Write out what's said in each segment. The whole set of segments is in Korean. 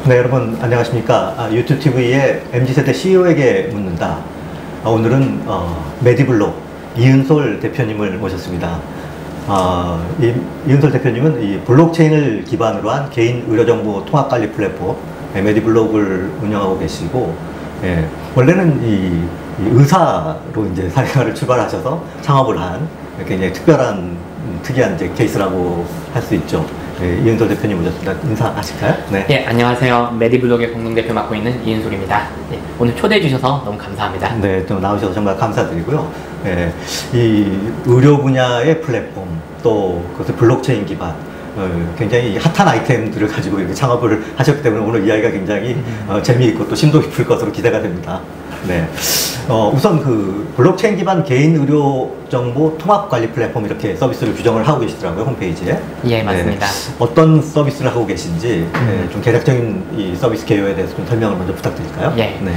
네, 여러분 안녕하십니까. 유튜브 TV의 MZ세대 CEO에게 묻는다. 오늘은 메디블록 이은솔 대표님을 모셨습니다. 이은솔 대표님은 이 블록체인을 기반으로 한 개인 의료정보 통합관리 플랫폼 메디블록을 운영하고 계시고, 원래는 이 의사로 이제 사회생활을 출발하셔서 창업을 한 굉장히 특이한 이제 케이스라고 할 수 있죠. 이은솔 대표님 모셨습니다. 인사하실까요? 네. 예, 안녕하세요. 메디블록의 공동대표 맡고 있는 이은솔입니다. 예, 오늘 초대해 주셔서 너무 감사합니다. 네, 또 나오셔서 정말 감사드리고요. 이 의료 분야의 플랫폼, 또 그것을 블록체인 기반, 굉장히 핫한 아이템들을 가지고 이렇게 창업을 하셨기 때문에 오늘 이야기가 굉장히 재미있고 또 심도 깊을 것으로 기대가 됩니다. 네. 우선 그 블록체인 기반 개인 의료 정보 통합 관리 플랫폼 이렇게 서비스를 규정을 하고 계시더라고요, 홈페이지에. 예, 맞습니다. 네. 어떤 서비스를 하고 계신지 좀 개략적인 이 서비스 개요에 대해서 좀 설명을 먼저 부탁드릴까요? 예. 네.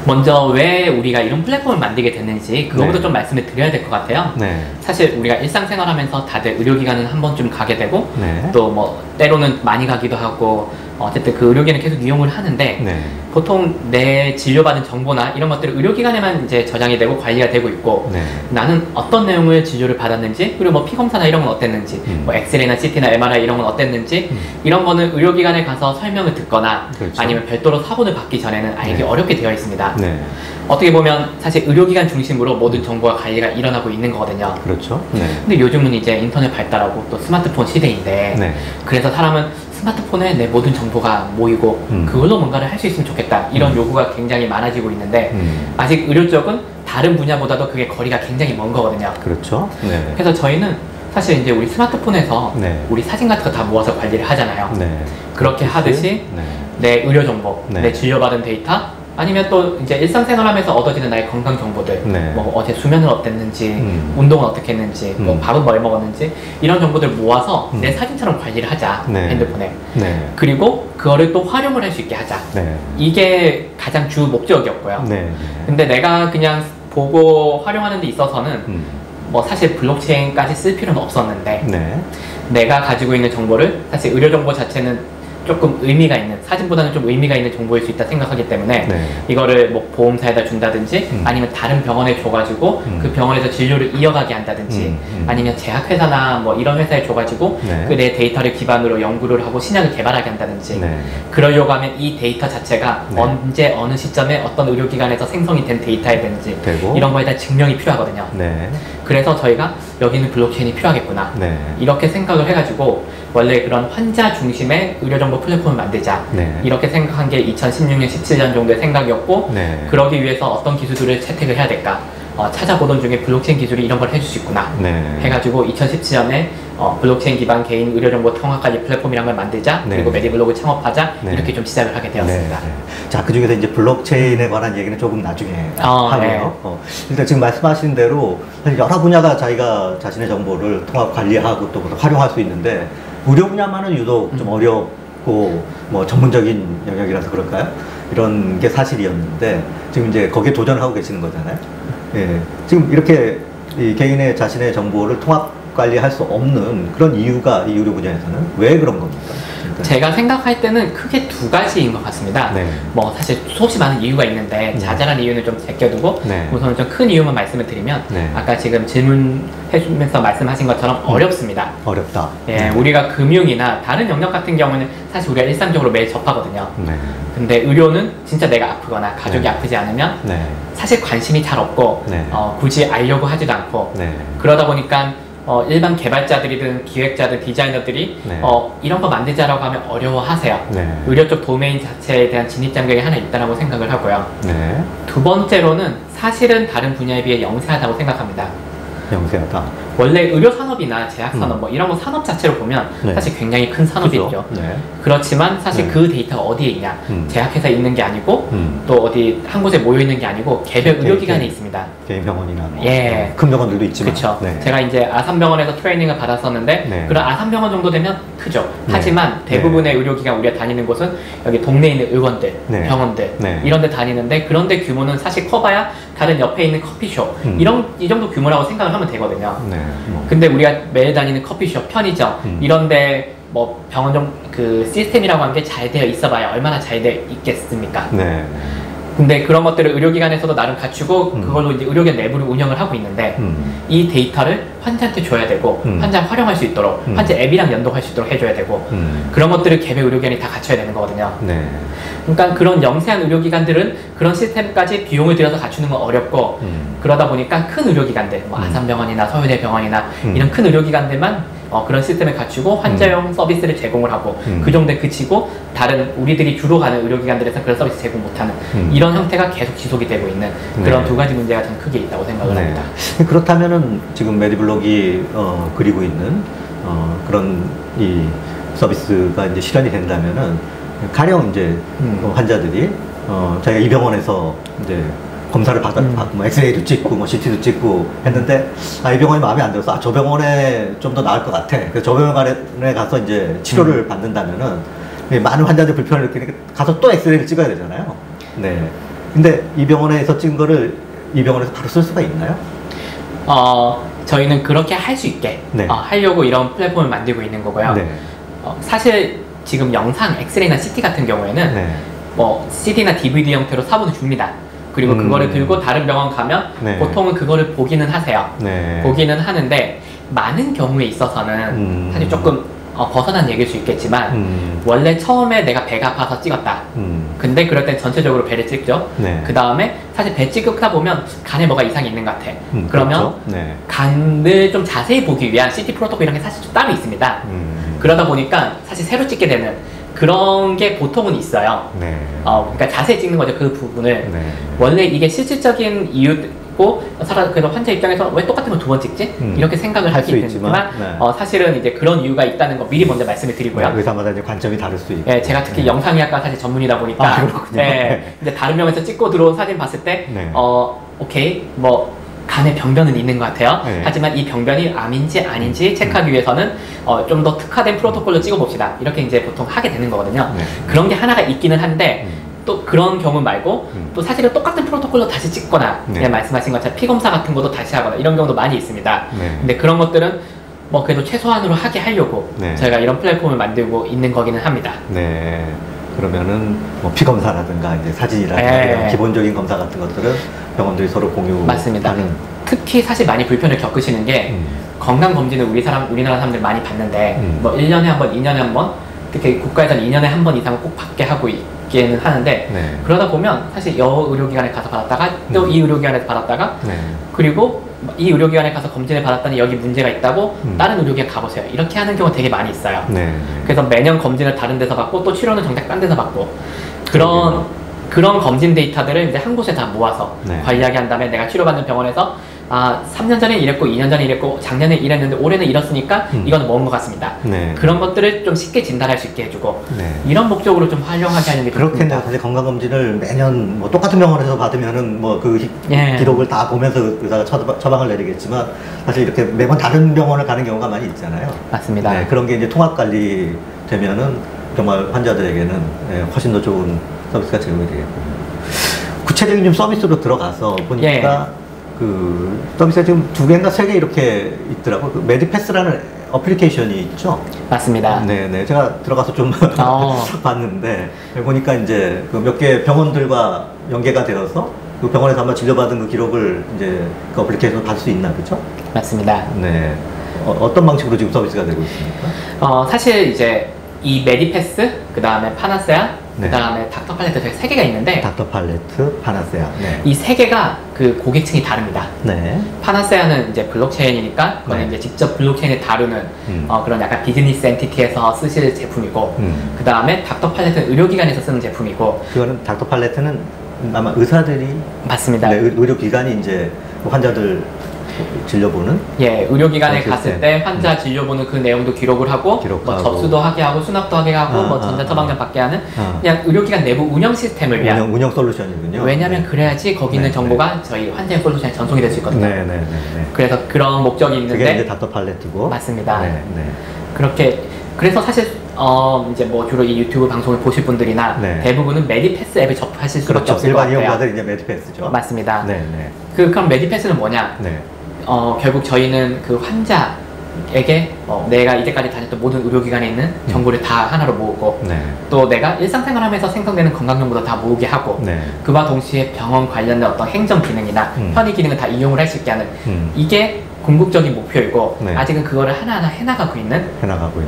먼저 왜 우리가 이런 플랫폼을 만들게 됐는지 그거부터 좀 말씀을 드려야 될 것 같아요. 네. 사실 우리가 일상생활하면서 다들 의료기관은 한 번쯤 가게 되고, 네. 또 뭐 때로는 많이 가기도 하고, 어쨌든 그 의료기관을 계속 이용을 하는데, 네. 보통 내 진료받은 정보나 이런 것들을 의료기관에만 이제 저장이 되고 관리가 되고 있고, 네. 나는 어떤 내용을 진료를 받았는지, 그리고 뭐 피검사나 이런 건 어땠는지, 뭐 엑스레이나 CT나 MRI 이런 건 어땠는지, 이런 거는 의료기관에 가서 설명을 듣거나, 그렇죠. 아니면 별도로 사본을 받기 전에는 알기 네. 어렵게 되어 있습니다. 네. 어떻게 보면 사실 의료기관 중심으로 모든 정보와 관리가 일어나고 있는 거거든요. 그렇죠. 네. 근데 요즘은 이제 인터넷 발달하고 또 스마트폰 시대인데, 네. 그래서 사람은 스마트폰에 내 모든 정보가 모이고 그걸로 뭔가를 할 수 있으면 좋겠다, 이런 요구가 굉장히 많아지고 있는데, 아직 의료 쪽은 다른 분야보다도 그게 거리가 굉장히 먼 거거든요. 그렇죠. 네. 그래서 저희는 사실 이제 우리 스마트폰에서 네. 우리 사진 같은 거 다 모아서 관리를 하잖아요. 네. 그렇게 하듯이 네. 내 의료 정보, 네. 내 진료받은 데이터, 아니면 또 이제 일상생활 하면서 얻어지는 나의 건강 정보들, 네. 뭐 어제 수면은 어땠는지, 운동은 어떻게 했는지, 뭐 밥은 뭘 먹었는지, 이런 정보들 모아서 내 사진처럼 관리를 하자, 네. 핸드폰에. 네. 그리고 그거를 또 활용을 할 수 있게 하자. 네. 이게 가장 주 목적이었고요. 네. 근데 내가 그냥 보고 활용하는 데 있어서는 뭐 사실 블록체인까지 쓸 필요는 없었는데, 네. 내가 가지고 있는 정보를, 사실 의료 정보 자체는 조금 의미가 있는, 사진보다는 좀 의미가 있는 정보일 수 있다 생각하기 때문에, 네. 이거를 뭐 보험사에다 준다든지, 아니면 다른 병원에 줘가지고 그 병원에서 진료를 이어가게 한다든지, 아니면 제약회사나 뭐 이런 회사에 줘가지고 네. 그 내 데이터를 기반으로 연구를 하고 신약을 개발하게 한다든지, 네. 그러려고 하면 이 데이터 자체가 네. 언제 어느 시점에 어떤 의료기관에서 생성이 된 데이터이든지 되고. 이런 거에 대한 증명이 필요하거든요. 네. 그래서 저희가 여기는 블록체인이 필요하겠구나, 네. 이렇게 생각을 해가지고 원래 그런 환자 중심의 의료정보 플랫폼을 만들자, 네. 이렇게 생각한 게 2016년, 17년 정도의 생각이었고, 네. 그러기 위해서 어떤 기술들을 채택을 해야 될까, 찾아보던 중에 블록체인 기술이 이런 걸 해줄 수 있구나, 네. 해가지고 2017년에 블록체인 기반 개인 의료정보 통합관리 플랫폼이란 걸 만들자, 네. 그리고 메디블록을 창업하자, 네. 이렇게 좀 시작을 하게 되었습니다. 네. 자, 그 중에서 이제 블록체인에 관한 얘기는 조금 나중에 하고요. 네. 일단 지금 말씀하신 대로 사실 여러 분야가 자기가 자신의 정보를 통합 관리하고 또 활용할 수 있는데, 의료 분야만은 유독 좀 어렵고 뭐 전문적인 영역이라서 그럴까요? 이런 게 사실이었는데, 지금 이제 거기에 도전하고 계시는 거잖아요. 예. 지금 이렇게 이 개인의 자신의 정보를 통합 관리할 수 없는 그런 이유가 이 의료 분야에서는 왜 그런 겁니까? 제가 생각할 때는 크게 두 가지인 것 같습니다. 네. 뭐 사실 수없이 많은 이유가 있는데 자잘한 이유는 좀 제껴두고, 네. 우선은 좀 큰 이유만 말씀을 드리면, 네. 아까 지금 질문해주면서 말씀하신 것처럼 어렵습니다. 어렵다. 예, 네. 우리가 금융이나 다른 영역 같은 경우는 사실 우리가 일상적으로 매일 접하거든요. 네. 근데 의료는 진짜 내가 아프거나 가족이 네. 아프지 않으면 네. 사실 관심이 잘 없고, 네. 굳이 알려고 하지도 않고, 네. 그러다 보니까 일반 개발자들이든 기획자든 디자이너들이 네. 이런 거 만들자라고 하면 어려워하세요. 네. 의료 쪽 도메인 자체에 대한 진입 장벽이 하나 있다고 생각을 하고요. 네. 두 번째로는 사실은 다른 분야에 비해 영세하다고 생각합니다. 영세하다. 원래 의료 산업이나 제약 산업 뭐 이런 거 산업 자체로 보면 네. 사실 굉장히 큰 산업이죠. 그죠? 네. 그렇지만 사실 네. 그 데이터가 어디에 있냐, 제약회사에 있는 게 아니고 또 어디 한 곳에 모여 있는 게 아니고 개별 의료기관에 있습니다. 개인 병원이나 뭐 예. 큰 병원들도 있지만. 그렇죠. 네. 제가 이제 아산병원에서 트레이닝을 받았었는데, 네. 그런 아산병원 정도 되면 크죠. 네. 하지만 대부분의 의료기관 우리가 다니는 곳은 여기 동네에 있는 의원들, 네. 병원들 네. 이런 데 다니는데, 그런 데 규모는 사실 커봐야 다른 옆에 있는 커피숍 이 정도 규모라고 생각을 하면 되거든요. 네. 근데 우리가 매일 다니는 커피숍, 편의점 이런 데 뭐 병원 그 시스템이라고 하는 게 잘 되어 있어봐야 얼마나 잘 되어 있겠습니까? 네. 근데 그런 것들을 의료기관에서도 나름 갖추고 그걸로 이제 의료기관 내부를 운영을 하고 있는데 이 데이터를 환자한테 줘야 되고 환자가 활용할 수 있도록 환자 앱이랑 연동할 수 있도록 해줘야 되고 그런 것들을 개별 의료기관이 다 갖춰야 되는 거거든요. 네. 그러니까 그런 영세한 의료기관들은 그런 시스템까지 비용을 들여서 갖추는 건 어렵고 그러다 보니까 큰 의료기관들, 뭐 아산병원이나 서울대병원이나 이런 큰 의료기관들만 그런 시스템을 갖추고 환자용 서비스를 제공을 하고 그 정도에 그치고 다른 우리들이 주로 가는 의료기관들에서 그런 서비스 제공 못하는 이런 형태가 계속 지속이 되고 있는 그런 네. 두 가지 문제가 좀 크게 있다고 생각을 네. 합니다. 그렇다면은 지금 메디블록이 그리고 있는 그런 이 서비스가 이제 실현이 된다면은 가령 이제 환자들이 자기가 이 병원에서 이제 검사를 받고 뭐 엑스레이도 찍고 뭐 CT도 찍고 했는데 이 병원이 마음에 안 들어서 저 병원에 좀 더 나을 것 같아. 그래서 저 병원에 가서 이제 치료를 받는다면은 많은 환자들 불편을 느끼니까 가서 또 엑스레이를 찍어야 되잖아요. 네. 근데 이 병원에서 찍은 거를 이 병원에서 바로 쓸 수가 있나요? 저희는 그렇게 할 수 있게 네. 하려고 이런 플랫폼을 만들고 있는 거고요. 네. 사실 지금 영상, 엑스레이나 CT 같은 경우에는 네. 뭐 CD나 DVD 형태로 사본을 줍니다. 그리고 그거를 들고 다른 병원 가면 네. 보통은 그거를 보기는 하세요. 네. 보기는 하는데 많은 경우에 있어서는 사실 조금 벗어난 얘기일 수 있겠지만 원래 처음에 내가 배가 아파서 찍었다. 근데 그럴 땐 전체적으로 배를 찍죠. 네. 그 다음에 사실 배 찍다 보면 간에 뭐가 이상이 있는 것 같아. 그러면 그렇죠. 네. 간을 좀 자세히 보기 위한 CT 프로토콜 이런 게 사실 좀 따로 있습니다. 그러다 보니까 사실 새로 찍게 되는 그런 게 보통은 있어요. 네. 그러니까 자세히 찍는 거죠, 그 부분을. 네. 원래 이게 실질적인 이유고, 그래서 환자 입장에서 왜 똑같은 걸 두 번 찍지? 이렇게 생각을 할 수 있지만, 네. 사실은 이제 그런 이유가 있다는 거 미리 먼저 말씀을 드리고요. 네, 의사마다 이제 관점이 다를 수 있고. 예, 제가 특히 영상의학과 사실 전문이다 보니까, 그렇군요. 예, 이제 다른 병원에서 찍고 들어온 사진 봤을 때, 네. 오케이, 뭐, 간에 병변은 있는 것 같아요. 네. 하지만 이 병변이 암인지 아닌지 체크하기 위해서는 좀 더 특화된 프로토콜로 찍어봅시다. 이렇게 이제 보통 하게 되는 거거든요. 네. 그런 게 하나가 있기는 한데 또 그런 경우 말고 또 사실은 똑같은 프로토콜로 다시 찍거나 네. 그냥 말씀하신 것처럼 피검사 같은 것도 다시 하거나 이런 경우도 많이 있습니다. 네. 근데 그런 것들은 뭐 그래도 최소한으로 하게 하려고 네. 저희가 이런 플랫폼을 만들고 있는 거기는 합니다. 네. 그러면은 뭐 피검사라든가 이제 사진이라든가 네. 이런 기본적인 검사 같은 것들은 병원들이 서로 공유하는. 맞습니다. 특히 사실 많이 불편을 겪으시는 게 건강검진을 우리나라 사람들 많이 받는데 뭐 1년에 한 번, 2년에 한 번, 특히 국가에서는 2년에 한 번 이상은 꼭 받게 하고 있기는 하는데 네. 그러다 보면 사실 여 의료기관에 가서 받았다가 또 이 의료기관에서 받았다가 네. 그리고 이 의료기관에 가서 검진을 받았더니 여기 문제가 있다고 다른 의료기관 가보세요. 이렇게 하는 경우가 되게 많이 있어요. 네. 그래서 매년 검진을 다른 데서 받고 또 치료는 정작 딴 데서 받고 그런 검진 데이터들을 이제 한 곳에 다 모아서 네. 관리하게 한 다음에 내가 치료받는 병원에서 3년 전에 이랬고 2년 전에 이랬고 작년에 이랬는데 올해는 이렇으니까 이건 뭔 것 같습니다. 네. 그런 것들을 좀 쉽게 진단할 수 있게 해주고 네. 이런 목적으로 좀 활용하게 하는 게 그렇겠네요. 좋습니다. 사실 건강검진을 매년 뭐 똑같은 병원에서 받으면은 뭐 그 예. 기록을 다 보면서 의사가 처방을 내리겠지만 사실 이렇게 매번 다른 병원을 가는 경우가 많이 있잖아요. 맞습니다. 네, 그런 게 이제 통합 관리 되면은 정말 환자들에게는 훨씬 더 좋은 서비스가 제공이 되겠군요. 구체적인 좀 서비스로 들어가서 보니까 그 서비스가 지금 2개인가 3개 이렇게 있더라고요. 그 메디패스라는 어플리케이션이 있죠. 맞습니다. 네네. 제가 들어가서 좀 봤는데 보니까 이제 그 몇 개 병원들과 연계가 되어서 그 병원에서 한번 진료받은 그 기록을 이제 그 어플리케이션으로 받을 수 있나 보죠? 맞습니다. 네. 어떤 방식으로 지금 서비스가 되고 있습니까? 사실 이제 이 메디패스, 그 다음에 파나세아, 네. 그 다음에 닥터팔레트 저희 3개가 있는데 닥터팔레트, 파나세아. 네. 이 3개가 그 고객층이 다릅니다. 네. 파나세아는 이제 블록체인이니까 그거는 네. 이제 직접 블록체인을 다루는 그런 약간 비즈니스 엔티티에서 쓰실 제품이고 그 다음에 닥터팔레트는 의료기관에서 쓰는 제품이고 그거는 닥터팔레트는 아마 의사들이 맞습니다. 네, 의료기관이 이제 환자들 진료보는 예, 의료기관에 시스템. 갔을 때 환자 진료보는 그 내용도 기록을 하고 기록하고. 뭐 접수도 하게 하고 수납도 하게 하고 뭐 전자처방전 받게 하는 그냥 의료기관 내부 운영 시스템을 위한 운영 솔루션이군요. 왜냐하면 네. 그래야지 거기 있는 네, 정보가 저희 환자의 솔루션에 전송이 될 수 있거든요. 네네네. 그래서 그런 목적이 그게 있는데 이제 닥터팔레트고. 맞습니다. 네, 네. 그렇게 그래서 사실 이제 뭐 주로 이 유튜브 방송을 보실 분들이나 네. 대부분은 메디패스 앱을 접하실 수밖에 그렇죠. 없을 것 일반 같아요. 이용자들 이제 메디패스죠. 맞습니다. 네, 네. 그럼 메디패스는 뭐냐? 네. 결국 저희는 그 환자 에게 내가 이제까지 다녔던 모든 의료기관에 있는 정보를 다 하나로 모으고 네. 또 내가 일상생활하면서 생성되는 건강정보도 다 모으게 하고 네. 그와 동시에 병원 관련된 어떤 행정 기능이나 편의 기능을 다 이용을 할 수 있게 하는 이게 궁극적인 목표이고 네. 아직은 그거를 하나하나 해나가고 있는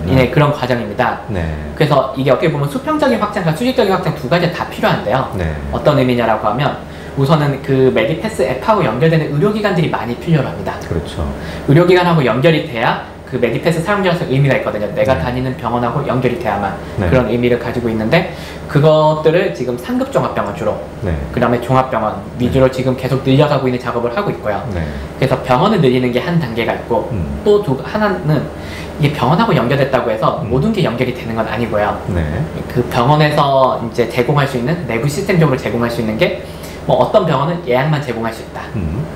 네. 그런 과정입니다. 네. 그래서 이게 어떻게 보면 수평적인 확장과 수직적인 확장 두 가지 다 필요한데요. 네. 어떤 의미냐라고 하면 우선은 그 메디패스 앱하고 연결되는 의료기관들이 많이 필요로 합니다. 그렇죠. 의료기관하고 연결이 돼야 그 메디패스 사용자로서 의미가 있거든요. 내가 네. 다니는 병원하고 연결이 돼야만 네. 그런 의미를 가지고 있는데 그것들을 지금 상급 종합병원 주로 네. 그 다음에 종합병원 위주로 지금 계속 늘려가고 있는 작업을 하고 있고요. 네. 그래서 병원을 늘리는 게 한 단계가 있고 또 하나는 이게 병원하고 연결됐다고 해서 모든 게 연결이 되는 건 아니고요. 네. 그 병원에서 이제 제공할 수 있는 내부 시스템적으로 제공할 수 있는 게 뭐 어떤 병원은 예약만 제공할 수 있다.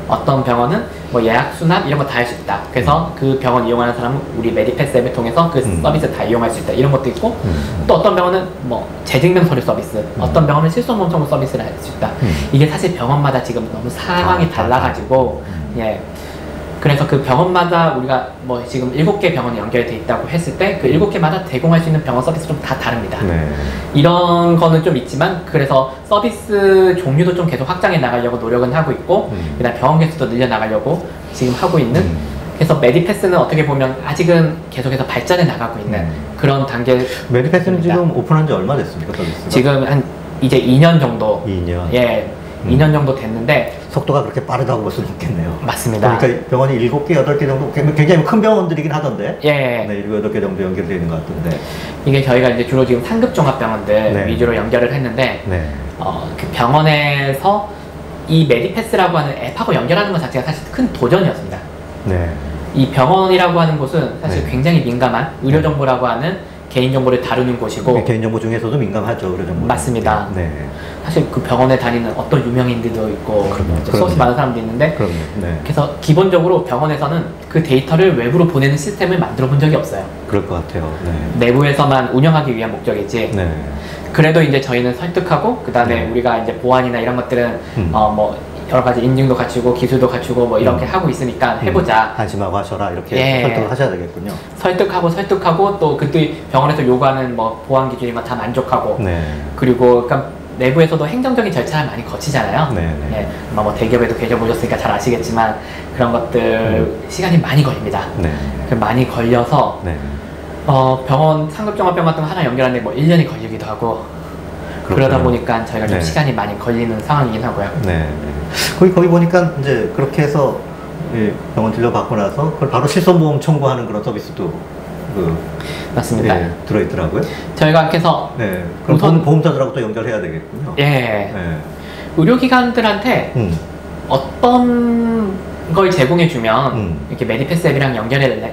어떤 병원은 뭐 예약 수납 이런 거 다 할 수 있다. 그래서 그 병원 이용하는 사람은 우리 메디패스 앱을 통해서 그 서비스 다 이용할 수 있다. 이런 것도 있고 또 어떤 병원은 뭐 재증명 서류 서비스, 어떤 병원은 실손보험 청구 서비스를 할 수 있다. 이게 사실 병원마다 지금 너무 상황이 달라가지고 예. 그래서 그 병원마다 우리가 뭐 지금 7개 병원이 연결돼 있다고 했을 때 그 7개마다 제공할 수 있는 병원 서비스 좀 다 다릅니다. 네. 이런 거는 좀 있지만 그래서 서비스 종류도 좀 계속 확장해 나가려고 노력은 하고 있고 그다음 병원 개수도 늘려 나가려고 지금 하고 있는 그래서 메디패스는 어떻게 보면 아직은 계속해서 발전해 나가고 있는 그런 단계. 메디패스는 지금 오픈한 지 얼마 됐습니까? 서비스가? 지금 한 이제 2년 정도 2년. 예 2년 정도 됐는데 속도가 그렇게 빠르다고 볼 수는 없겠네요. 맞습니다. 그러니까 병원이 7개, 8개 정도 굉장히 큰 병원들이긴 하던데. 예. 네, 7, 8개 정도 연결되어 있는 것 같은데. 이게 저희가 이제 주로 지금 상급 종합병원들 네. 위주로 연결을 했는데 네. 그 병원에서 이 메디패스라고 하는 앱하고 연결하는 것 자체가 사실 큰 도전이었습니다. 네. 이 병원이라고 하는 곳은 사실 네. 굉장히 민감한 의료정보라고 하는 개인정보를 다루는 곳이고 개인정보 중에서도 민감하죠, 의료정보. 맞습니다. 네. 사실 그 병원에 다니는 어떤 유명인들도 있고 수없이 많은 사람도 있는데 그럼요. 네. 그래서 기본적으로 병원에서는 그 데이터를 외부로 보내는 시스템을 만들어 본 적이 없어요. 그럴 것 같아요. 네. 내부에서만 운영하기 위한 목적이지. 네. 그래도 이제 저희는 설득하고 그 다음에 네. 우리가 이제 보안이나 이런 것들은 뭐 여러 가지 인증도 갖추고 기술도 갖추고 뭐 이렇게 하고 있으니까 해보자. 안심하고 하셔라 이렇게 예. 설득을 하셔야 되겠군요. 설득하고 또 그때 병원에서 요구하는 뭐 보안 기준인 거 다 만족하고 네. 그리고 그러니까 내부에서도 행정적인 절차를 많이 거치잖아요. 네. 예, 뭐 대기업에도 계셔보셨으니까 잘 아시겠지만 그런 것들 시간이 많이 걸립니다. 네. 많이 걸려서 네. 병원 상급종합병원 같은 거 하나 연결하는데 뭐 1년이 걸리기도 하고 그러다 그렇군요. 보니까 저희가 좀 네. 시간이 많이 걸리는 상황이긴 하고요. 네. 거기 보니까 이제 그렇게 해서 병원 진료받고 나서 그걸 바로 실손보험 청구하는 그런 서비스도 맞습니다. 들어있더라고요. 저희가 그래서 네. 그럼 우선 보험사들하고 또 연결해야 되겠군요. 예 네. 의료기관들한테 어떤 걸 제공해주면 이렇게 메디패스 앱이랑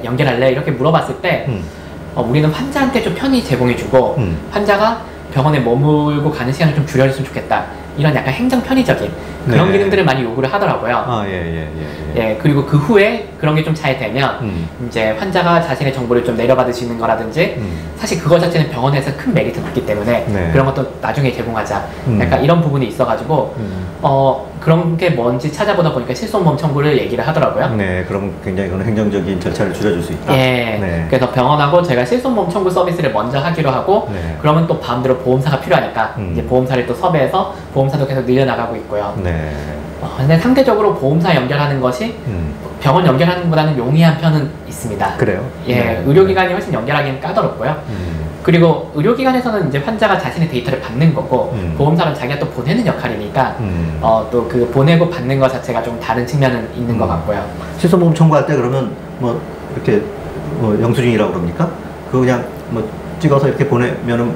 연결할래 이렇게 물어봤을 때 우리는 환자한테 좀 편히 제공해주고 환자가 병원에 머물고 가는 시간을 좀 줄여줬으면 좋겠다. 이런 약간 행정 편의적인 그런 네. 기능들을 많이 요구를 하더라고요. 아, 예. 예, 그리고 그 후에 그런 게 좀 잘 되면 이제 환자가 자신의 정보를 좀 내려받을 수 있는 거라든지 사실 그거 자체는 병원에서 큰 메리트가 있기 때문에 네. 그런 것도 나중에 제공하자. 약간 이런 부분이 있어가지고 그런 게 뭔지 찾아보다 보니까 실손보험 청구를 얘기를 하더라고요. 네, 그럼 굉장히 그런 행정적인 절차를 줄여줄 수 있다. 예. 네. 그래서 병원하고 저희가 실손보험 청구 서비스를 먼저 하기로 하고 네. 그러면 또 마음대로 보험사가 필요하니까 이제 보험사를 또 섭외해서 보험사도 계속 늘려나가고 있고요. 네. 근데 상대적으로 보험사 연결하는 것이 병원 연결하는 것보다는 용이한 편은 있습니다. 그래요? 예, 네. 의료기관이 훨씬 연결하기는 까다롭고요. 그리고 의료기관에서는 이제 환자가 자신의 데이터를 받는 거고 보험사는 자기가 또 보내는 역할이니까 또 그 보내고 받는 것 자체가 좀 다른 측면은 있는 것 같고요. 실손보험 청구할 때 그러면 뭐 이렇게 뭐 영수증이라고 그럽니까? 그거 그냥 뭐 찍어서 이렇게 보내면은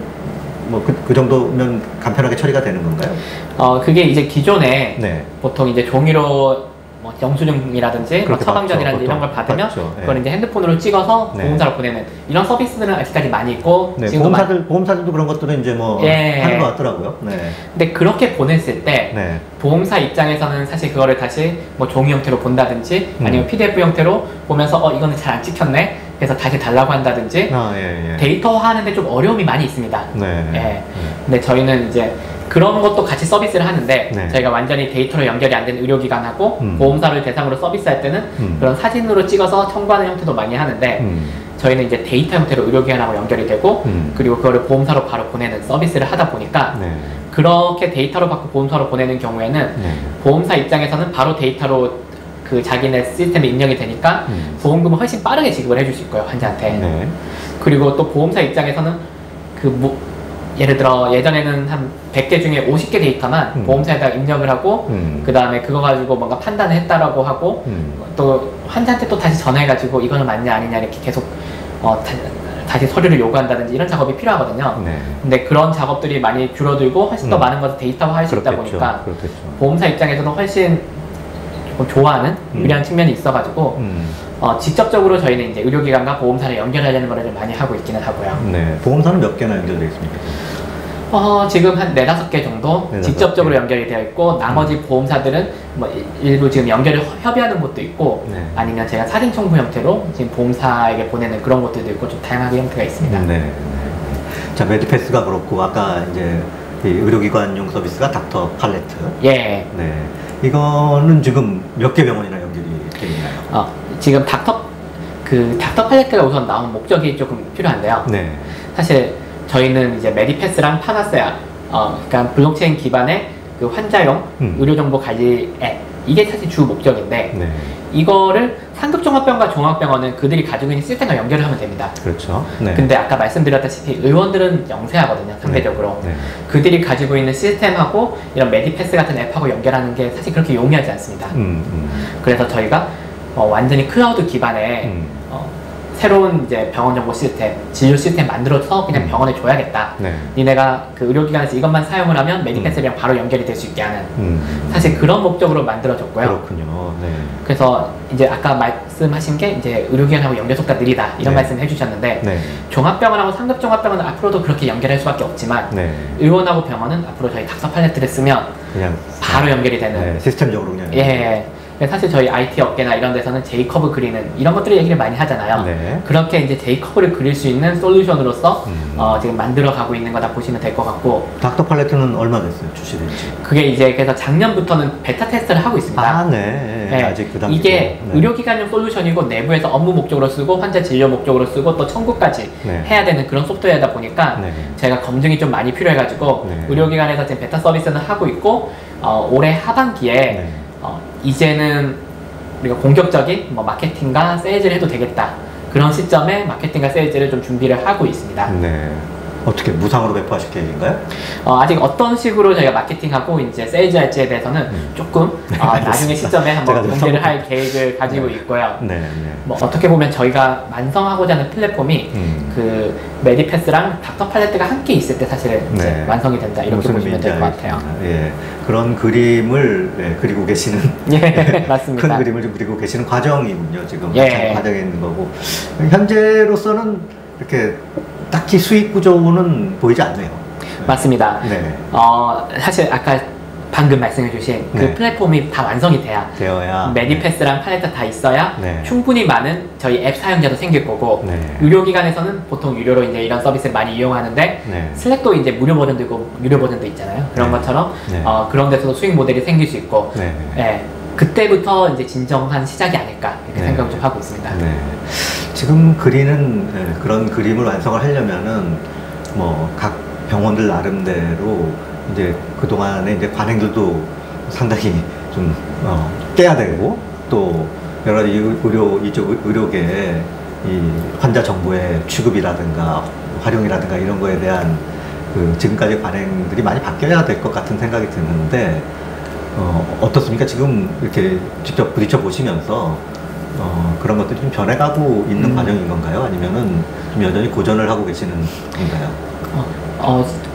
뭐 그 정도면 간편하게 처리가 되는 건가요? 그게 이제 기존에 네. 보통 이제 종이로 뭐 영수증이라든지 뭐 그렇게 처방전이라든지 받죠, 이런 걸 받으면 받죠. 예. 그걸 이제 핸드폰으로 찍어서 네. 보험사로 보내는 이런 서비스들은 아직까지 많이 있고 네, 지금도 보험사들도 그런 것들은 이제 뭐 예. 하는 것 같더라고요. 네. 근데 그렇게 보냈을 때 네. 보험사 입장에서는 사실 그거를 다시 뭐 종이 형태로 본다든지 아니면 PDF 형태로 보면서 이거는 잘 안 찍혔네 그래서 다시 달라고 한다든지 아, 예. 데이터화 하는데 좀 어려움이 많이 있습니다. 네. 예. 근데 저희는 이제 그런 것도 같이 서비스를 하는데 네. 저희가 완전히 데이터로 연결이 안 된 의료기관하고 음. 보험사를 대상으로 서비스할 때는 그런 사진으로 찍어서 청구하는 형태도 많이 하는데 저희는 이제 데이터 형태로 의료기관하고 연결이 되고 그리고 그거를 보험사로 바로 보내는 서비스를 하다 보니까 네. 그렇게 데이터로 받고 보험사로 보내는 경우에는 네. 보험사 입장에서는 바로 데이터로 그 자기네 시스템에 입력이 되니까 보험금을 훨씬 빠르게 지급을 해줄 수 있고요, 환자한테. 네. 그리고 또 보험사 입장에서는 예를 들어 예전에는 한 100개 중에 50개 데이터만 보험사에다가 입력을 하고 그 다음에 그거 가지고 뭔가 판단을 했다라고 하고 또 환자한테 또 다시 전화해가지고 이거는 맞냐 아니냐 이렇게 계속 다시 서류를 요구한다든지 이런 작업이 필요하거든요. 네. 근데 그런 작업들이 많이 줄어들고 훨씬 더 많은 것을 데이터화할 수 있다 보니까 그렇겠죠. 보험사 입장에서는 훨씬 조금 좋아하는 유리한 측면이 있어가지고 직접적으로 저희는 이제 의료기관과 보험사를 연결하려는 거를 좀 많이 하고 있기는 하고요. 네. 보험사는 몇 개나 연결되어 있습니까? 지금 한 4-5개 정도 직접적으로 연결이 되어 있고 나머지 보험사들은 뭐 일부 지금 연결을 협의하는 곳도 있고 네. 아니면 제가 사진 첨부 형태로 지금 보험사에게 보내는 그런 것들도 있고 좀 다양하게 형태가 있습니다. 네. 자, 메디패스가 그렇고 아까 이제 이 의료기관용 서비스가 닥터 팔레트. 예. 네. 이거는 지금 몇 개 병원이나 연결이 되어 있나요? 지금 닥터 팔레트가 우선 나온 목적이 조금 필요한데요. 네. 사실 저희는 이제 메디패스랑 파나세아, 그러니까 블록체인 기반의 그 환자용 의료정보 관리 앱, 이게 사실 주 목적인데 네. 이거를 상급종합병원과 종합병원은 그들이 가지고 있는 시스템과 연결을 하면 됩니다. 그렇죠. 네. 근데 아까 말씀드렸다시피 의원들은 영세하거든요, 상대적으로. 네. 그들이 가지고 있는 시스템하고 이런 메디패스 같은 앱하고 연결하는 게 사실 그렇게 용이하지 않습니다. 그래서 저희가 완전히 클라우드 기반의 새로운 이제 병원 정보 시스템, 진료 시스템 만들어서 그냥 병원에 줘야겠다. 네. 니네가 그 의료기관에서 이것만 사용을 하면 메디패스랑 바로 연결이 될 수 있게 하는 사실 그런 목적으로 만들어졌고요. 그렇군요. 네. 그래서 이제 아까 말씀하신 게 이제 의료기관하고 연결 속도가 느리다 이런 네. 말씀을 해주셨는데 네. 종합병원하고 상급종합병원은 앞으로도 그렇게 연결할 수밖에 없지만 네. 의원하고 병원은 앞으로 저희 닥터 팔레트를 쓰면 그냥 바로 연결이 되는. 네. 시스템적으로 그냥. 예. 사실 저희 IT 업계나 이런 데서는 J커브 그리는 이런 것들을 얘기를 많이 하잖아요. 네. 그렇게 이제 J커브를 그릴 수 있는 솔루션으로서 지금 만들어 가고 있는 거다 보시면 될 것 같고. 닥터 팔레트는 얼마 됐어요? 출시된지? 그게 이제 그래서 작년부터는 베타 테스트를 하고 있습니다. 아, 네. 네. 아직 그 단계. 이게 네. 의료기관용 솔루션이고 내부에서 업무 목적으로 쓰고 환자 진료 목적으로 쓰고 또 청구까지 네. 해야 되는 그런 소프트웨어다 보니까 네. 제가 검증이 좀 많이 필요해가지고 네. 의료기관에서 지금 베타 서비스는 하고 있고 올해 하반기에 네. 이제는 우리가 공격적인 뭐 마케팅과 세일즈를 해도 되겠다. 그런 시점에 마케팅과 세일즈를 좀 준비를 하고 있습니다. 네. 어떻게 무상으로 배포하실 계획인가요? 아직 어떤 식으로 저희가 마케팅하고 이제 세일즈 할지에 대해서는 조금 나중에 시점에 한번 공개를 할 계획을 가지고 있고요. 네, 네. 뭐 어떻게 보면 저희가 완성하고자 하는 플랫폼이 그 메디패스랑 닥터 팔레트가 함께 있을 때 사실은 이제 네. 완성이 된다 이렇게 무슨 보시면 될 것 의미인지 같아요. 알겠습니다. 예. 그런 그림을 그리고 계시는 예, 맞습니다. 큰 그림을 좀 그리고 계시는 과정이군요. 지금 예. 과정에 있는 거고 현재로서는 이렇게 딱히 수익 구조는 보이지 않네요. 맞습니다. 네. 사실 아까 방금 말씀해주신 그 네. 플랫폼이 다 완성이 돼야 되어야 메디패스랑 팔레트 다 있어야 네. 충분히 많은 저희 앱 사용자도 생길 거고 네. 의료기관에서는 보통 유료로 이제 이런 서비스를 많이 이용하는데 네. 슬랙도 이제 무료 버전도 있고 유료 버전도 있잖아요. 그런 네. 것처럼 네. 그런 데서도 수익 모델이 생길 수 있고 네. 예, 그때부터 이제 진정한 시작이 아닐까 이렇게 네. 생각을 좀 하고 있습니다. 네. 지금 그리는 그런 그림을 완성을 하려면은 뭐 각 병원들 나름대로 이제 그동안에 이제 관행들도 상당히 좀 깨야 되고 또 여러 가지 이쪽 의료계의 이 환자 정보의 취급이라든가 활용이라든가 이런 거에 대한 그 지금까지 관행들이 많이 바뀌어야 될 것 같은 생각이 드는데 어떻습니까? 지금 이렇게 직접 부딪혀 보시면서 그런 것들이 좀 변해가고 있는 과정인 건가요? 아니면은 좀 여전히 고전을 하고 계시는 건가요?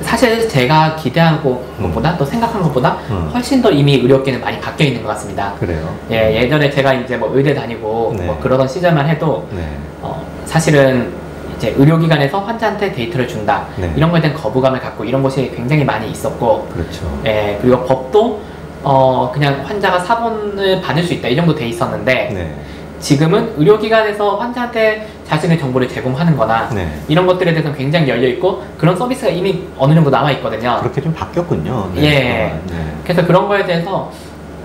사실 제가 기대한 것보다 또 생각한 것보다 훨씬 더 이미 의료계는 많이 바뀌어 있는 것 같습니다. 그래요? 예, 예전에 제가 이제 뭐 의대 다니고 네. 뭐 그러던 시절만 해도 네. 사실은 이제 의료기관에서 환자한테 데이터를 준다 네. 이런 거에 대한 거부감을 갖고 이런 것이 굉장히 많이 있었고 그렇죠. 예, 그리고 법도 그냥 환자가 사본을 받을 수 있다 이 정도 돼 있었는데 네. 지금은 의료기관에서 환자한테 자신의 정보를 제공하는 거나 네. 이런 것들에 대해서는 굉장히 열려있고 그런 서비스가 이미 어느 정도 남아있거든요. 그렇게 좀 바뀌었군요. 네. 예. 네. 그래서 그런 거에 대해서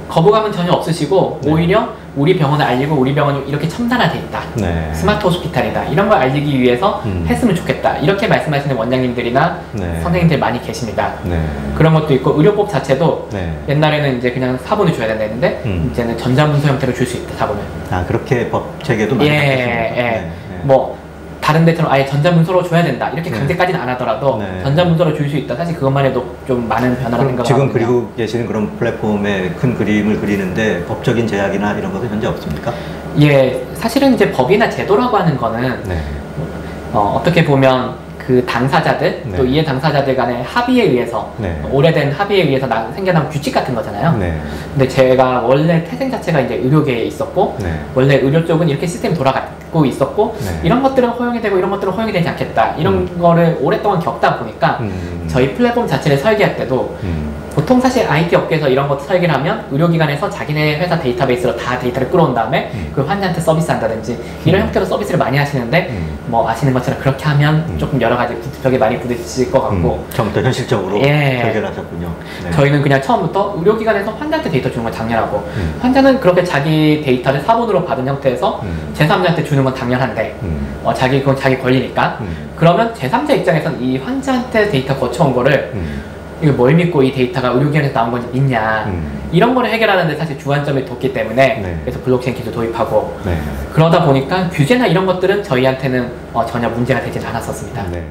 거부감은 전혀 없으시고 네. 오히려 우리 병원을 알리고 우리 병원이 이렇게 첨단화돼 있다. 네. 스마트 호스피탈이다. 이런 걸 알리기 위해서 했으면 좋겠다. 이렇게 말씀하시는 원장님들이나 네. 선생님들 많이 계십니다. 네. 그런 것도 있고 의료법 자체도 네. 옛날에는 이제 그냥 사본을 줘야 된다 했는데 이제는 전자문서 형태로 줄 수 있다. 사본을. 아, 그렇게 법 체계도 많이 바뀌었습니다. 네. 뭐 다른 데처럼 아예 전자문서로 줘야 된다. 이렇게 강제까지는 안 하더라도 네. 전자문서로 줄 수 있다. 사실 그것만 해도 좀 많은 변화가 생각하거든요. 지금 그리고 계시는 그런 플랫폼에 큰 그림을 그리는데 법적인 제약이나 이런 것은 현재 없습니까? 예, 사실은 이제 법이나 제도라고 하는 거는 네. 어떻게 보면 그 당사자들 네. 또 이해 당사자들 간의 합의에 의해서 네. 오래된 합의에 의해서 생겨난 규칙 같은 거잖아요. 네. 근데 제가 원래 태생 자체가 이제 의료계에 있었고 네. 원래 의료 쪽은 이렇게 시스템이 돌아가고 있었고 네. 이런 것들은 허용이 되고 이런 것들은 허용이 되지 않겠다 이런 거를 오랫동안 겪다 보니까 저희 플랫폼 자체를 설계할 때도 보통 사실 IT 업계에서 이런 것도 설계를 하면 의료기관에서 자기네 회사 데이터베이스로 다 데이터를 끌어온 다음에 그 환자한테 서비스한다든지 이런 형태로 서비스를 많이 하시는데 뭐 아시는 것처럼 그렇게 하면 조금 여러 가지 벽에 많이 부딪힐 것 같고 처음부터 현실적으로 예. 설계를 하셨군요. 네. 저희는 그냥 처음부터 의료기관에서 환자한테 데이터 주는 건 당연하고 환자는 그렇게 자기 데이터를 사본으로 받은 형태에서 제3자한테 주는 건 당연한데 그건 자기 권리니까 그러면 제3자 입장에서는 이 환자한테 데이터 거쳐온 거를 이거 뭘 믿고 이 데이터가 의료기관에서 나온 건지 믿냐 이런 거를 해결하는데 사실 주안점이 뒀기 때문에 네. 그래서 블록체인 기술 도입하고 네. 그러다 보니까 규제나 이런 것들은 저희한테는 전혀 문제가 되진 않았었습니다. 네.